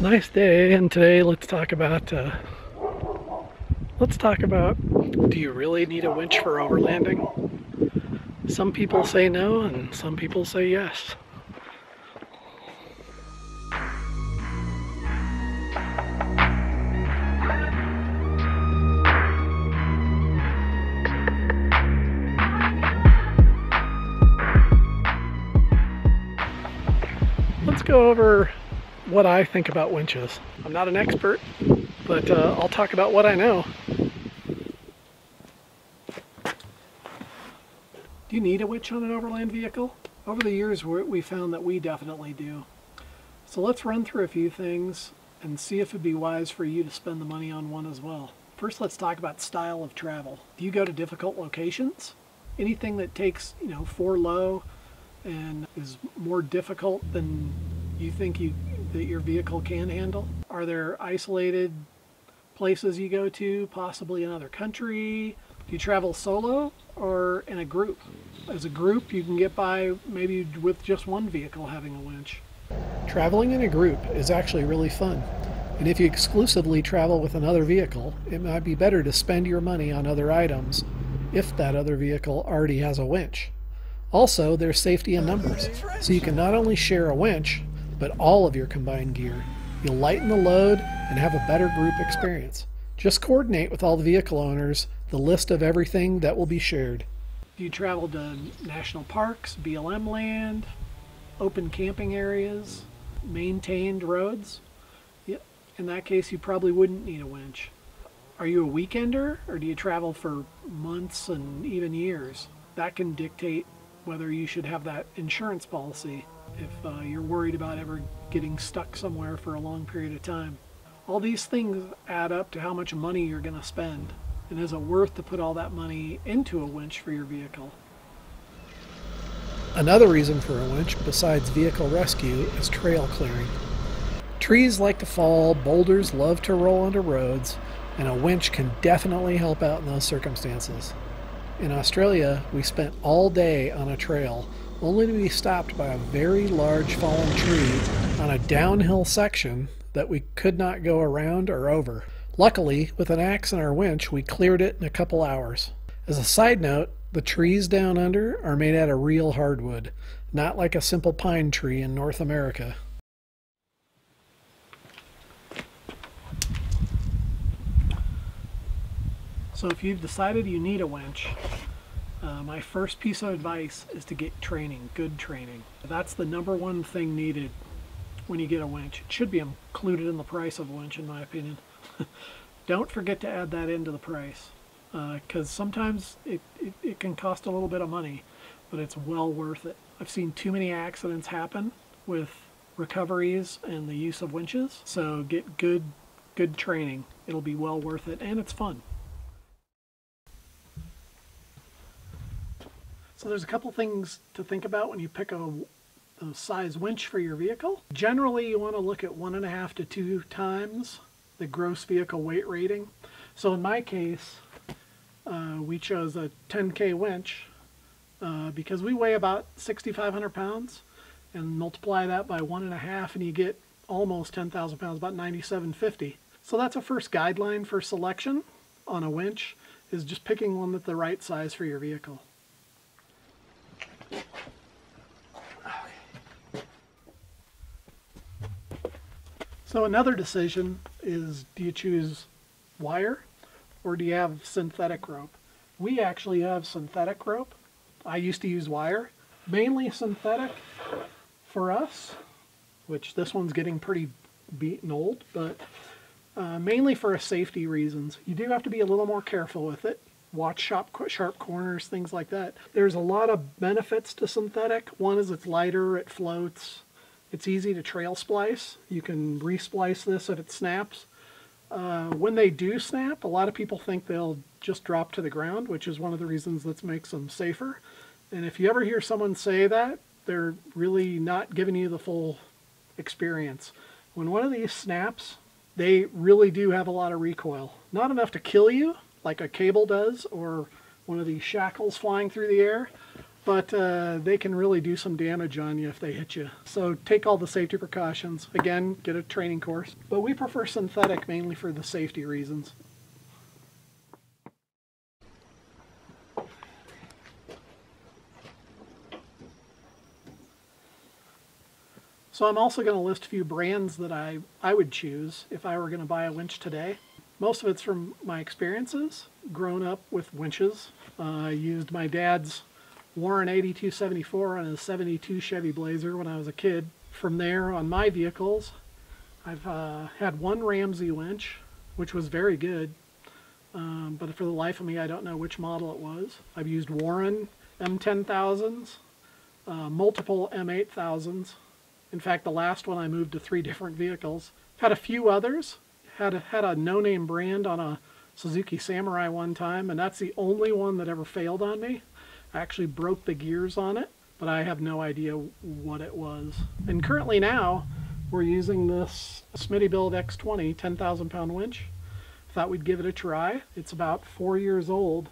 Nice day, and today let's talk about do you really need a winch for overlanding? Some people say no, and some people say yes. Let's go over what I think about winches. I'm not an expert, but I'll talk about what I know. Do you need a winch on an overland vehicle? Over the years, we found that we definitely do. So let's run through a few things and see if it'd be wise for you to spend the money on one as well. First, let's talk about style of travel. Do you go to difficult locations? Anything that takes, 4 low and is more difficult than you think that your vehicle can handle? Are there isolated places you go to, possibly another country? Do you travel solo or in a group? As a group, you can get by maybe with just one vehicle having a winch. Traveling in a group is actually really fun. And if you exclusively travel with another vehicle, it might be better to spend your money on other items if that other vehicle already has a winch. Also, there's safety in numbers, so you can not only share a winch, but all of your combined gear. You'll lighten the load and have a better group experience. Just coordinate with all the vehicle owners the list of everything that will be shared. Do you travel to national parks, BLM land, open camping areas, maintained roads? In that case, you probably wouldn't need a winch. Are you a weekender, or do you travel for months and even years? That can dictate whether you should have that insurance policy if you're worried about ever getting stuck somewhere for a long period of time. All these things add up to how much money you're going to spend, and is it worth to put all that money into a winch for your vehicle? Another reason for a winch besides vehicle rescue is trail clearing. Trees like to fall, boulders love to roll onto roads, and a winch can definitely help out in those circumstances. In Australia, we spent all day on a trail, only to be stopped by a very large fallen tree on a downhill section that we could not go around or over. Luckily, with an axe and our winch, we cleared it in a couple hours. As a side note, the trees down under are made out of real hardwood, not like a simple pine tree in North America. So if you've decided you need a winch, my first piece of advice is to get training, good training. That's the #1 thing needed when you get a winch. It should be included in the price of a winch, in my opinion. Don't forget to add that into the price, because sometimes it can cost a little bit of money, but it's well worth it. I've seen too many accidents happen with recoveries and the use of winches, so get good training. It'll be well worth it, and it's fun. So there's a couple things to think about when you pick a size winch for your vehicle. Generally, you want to look at 1.5 to 2 times the gross vehicle weight rating. So in my case, we chose a 10K winch because we weigh about 6,500 pounds, and multiply that by 1.5 and you get almost 10,000 pounds, about 9,750. So that's a first guideline for selection on a winch, is just picking one that's the right size for your vehicle. So another decision is, do you choose wire or do you have synthetic rope? We actually have synthetic rope. I used to use wire. Mainly synthetic for us, which this one's getting pretty beaten old, but mainly for safety reasons. You do have to be a little more careful with it. Watch sharp corners, things like that. There's a lot of benefits to synthetic. One is it's lighter, it floats. It's easy to trail splice. You can re-splice this if it snaps. When they do snap, a lot of people think they'll just drop to the ground, which is one of the reasons that makes them safer. And if you ever hear someone say that, they're really not giving you the full experience. When one of these snaps, they really do have a lot of recoil. Not enough to kill you, like a cable does, or one of these shackles flying through the air, but they can really do some damage on you if they hit you. So take all the safety precautions. Again, get a training course. But we prefer synthetic mainly for the safety reasons. So I'm also going to list a few brands that I would choose if I were going to buy a winch today. Most of it's from my experiences, grown up with winches. I used my dad's Warren 8274 on his 72 Chevy Blazer when I was a kid. From there, on my vehicles, I've had one Ramsey winch, which was very good, but for the life of me, I don't know which model it was. I've used Warren M10000s, multiple M8000s. In fact, the last one I moved to 3 different vehicles. Had a few others. Had a no-name brand on a Suzuki Samurai one time, and that's the only one that ever failed on me. I actually broke the gears on it, but I have no idea what it was. And currently now, we're using this Smittybilt X20 10,000 pound winch. Thought we'd give it a try. It's about 4 years old,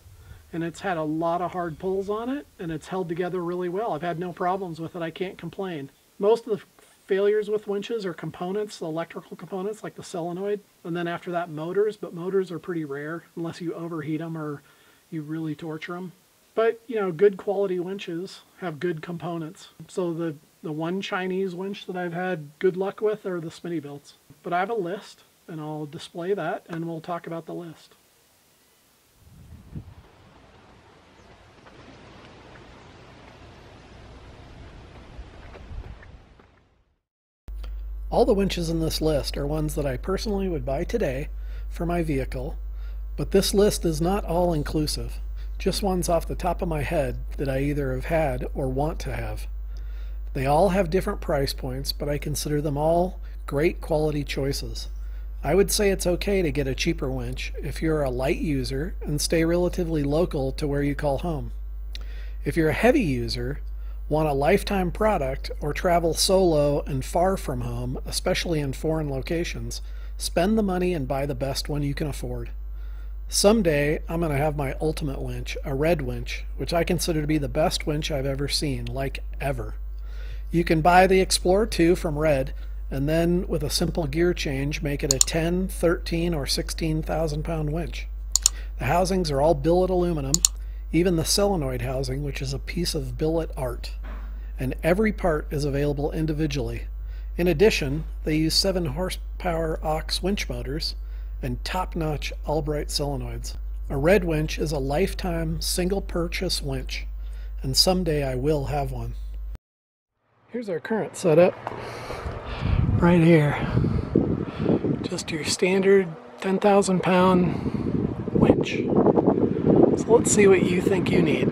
and it's had a lot of hard pulls on it, and it's held together really well. I've had no problems with it. I can't complain. Most of the failures with winches are components, the electrical components like the solenoid, and then after that motors, but motors are pretty rare unless you overheat them or you really torture them. But, you know, good quality winches have good components. So the one Chinese winch that I've had good luck with are the Smittybilts. But I have a list, and I'll display that, and we'll talk about the list. All the winches in this list are ones that I personally would buy today for my vehicle, but this list is not all inclusive. Just ones off the top of my head that I either have had or want to have. They all have different price points, but I consider them all great quality choices. I would say it's okay to get a cheaper winch if you're a light user and stay relatively local to where you call home. If you're a heavy user, want a lifetime product, or travel solo and far from home, especially in foreign locations, spend the money and buy the best one you can afford. Someday I'm going to have my ultimate winch, a red winch, which I consider to be the best winch I've ever seen, like ever. You can buy the Explorer 2 from Red, and then with a simple gear change make it a 10, 13, or 16,000 pound winch. The housings are all billet aluminum, even the solenoid housing, which is a piece of billet art, and every part is available individually. In addition, they use 7 horsepower aux winch motors and top-notch Albright solenoids. A Red winch is a lifetime single purchase winch, and someday I will have one. Here's our current setup right here. Just your standard 10,000 pound winch. So let's see what you think you need.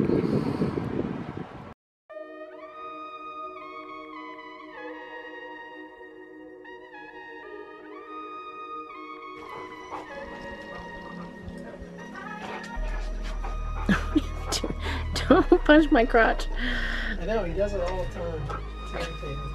Don't punch my crotch. I know, he does it all the time. It's irritating.